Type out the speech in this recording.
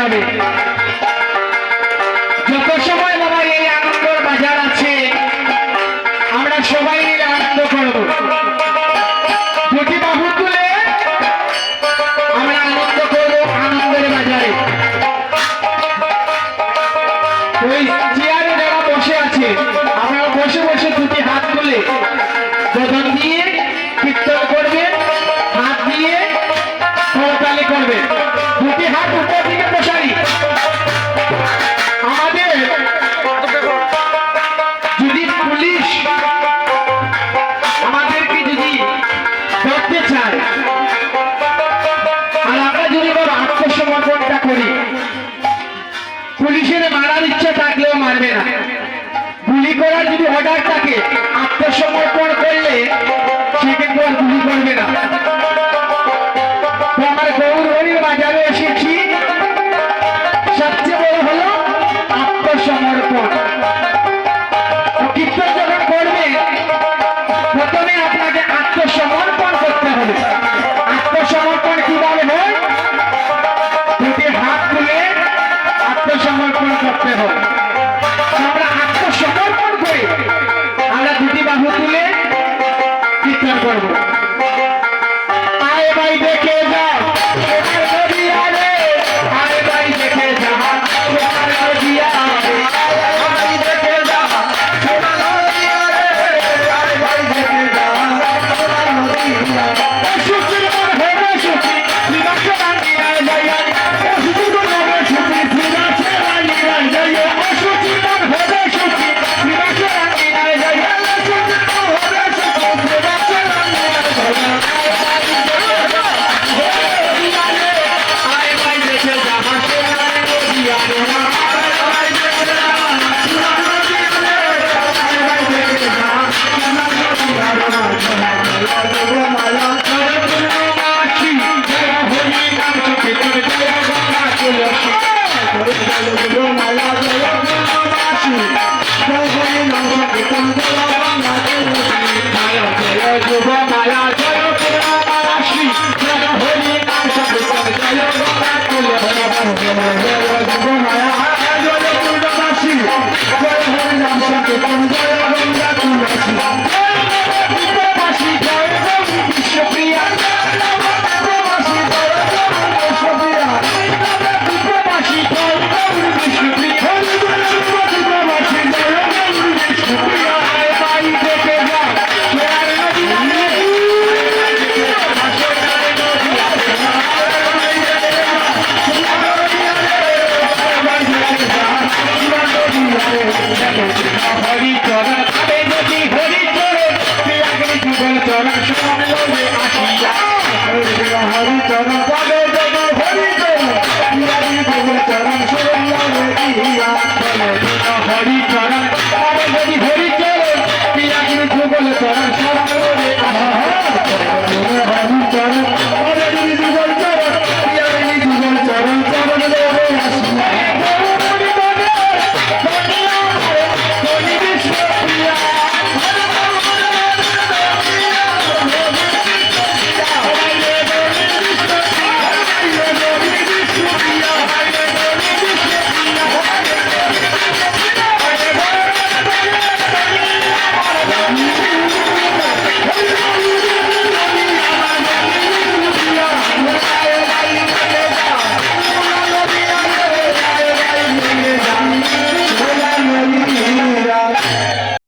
যাবে। যত সময় বাবা এই আনন্দের বাজার আছে আমরা সবাই মিলে আনন্দ করব। দুটি বাহু তুলে আমরা আনন্দ করব আনন্দের বাজারে। ওই চেয়ারে যারা বসে আছে আপনারা বসে বসে দুটি হাত তুলে বদন দিয়ে কীর্তন করবে, হাত দিয়ে করতালি করবে। দুটি হাত উপর দিকে প্রসারী। আমাদের যদি পুলিশ আমাদেরকে যদি ধরতে চায় আর আমরা যদি বড় আত্মসমর্পণটা করি, পুলিশের মারার ইচ্ছা থাকলেও মারবে না। গুলি করার যদি অর্ডার থাকে আত্মসমর্পণ করলে সে কিন্তু আর গুলি করবে না। আমার গৌরহরির বাজারে এসেছি, সবচেয়ে বড় হলো আত্মসমর্পণ। কীর্তন যখন করবে প্রথমে আপনাকে আত্মসমর্পণ করতে হবে। আত্মসমর্পণ কিভাবে হয়? দুটি হাত তুলে আত্মসমর্পণ করতে হবে। আমরা আত্মসমর্পণ করে আমরা দুটি বাহু তুলে কীর্তন করবো। আয় ভাই দেখে যা সোনার নদিয়া রে, আয় ভাই দেখে যা সোনার নদিয়া রে, আয় ভাই দেখে যা সোনার নদিয়া রে, আয় ভাই দেখে যা সোনার নদিয়া। সুচির মন হবে সুচি শ্রীবাসে রানিয়ায় যাইয়া, সুচির মন হবে সুচি শ্রীবাসে রানিয়ায় যাইয়া, সুচির মন হবে সুচি শ্রীবাসে রানিয়ায় যাইয়া, সুচির মন হবে সুচি শ্রীবাসে রানিয়ায় যাইয়া। হরি চরণ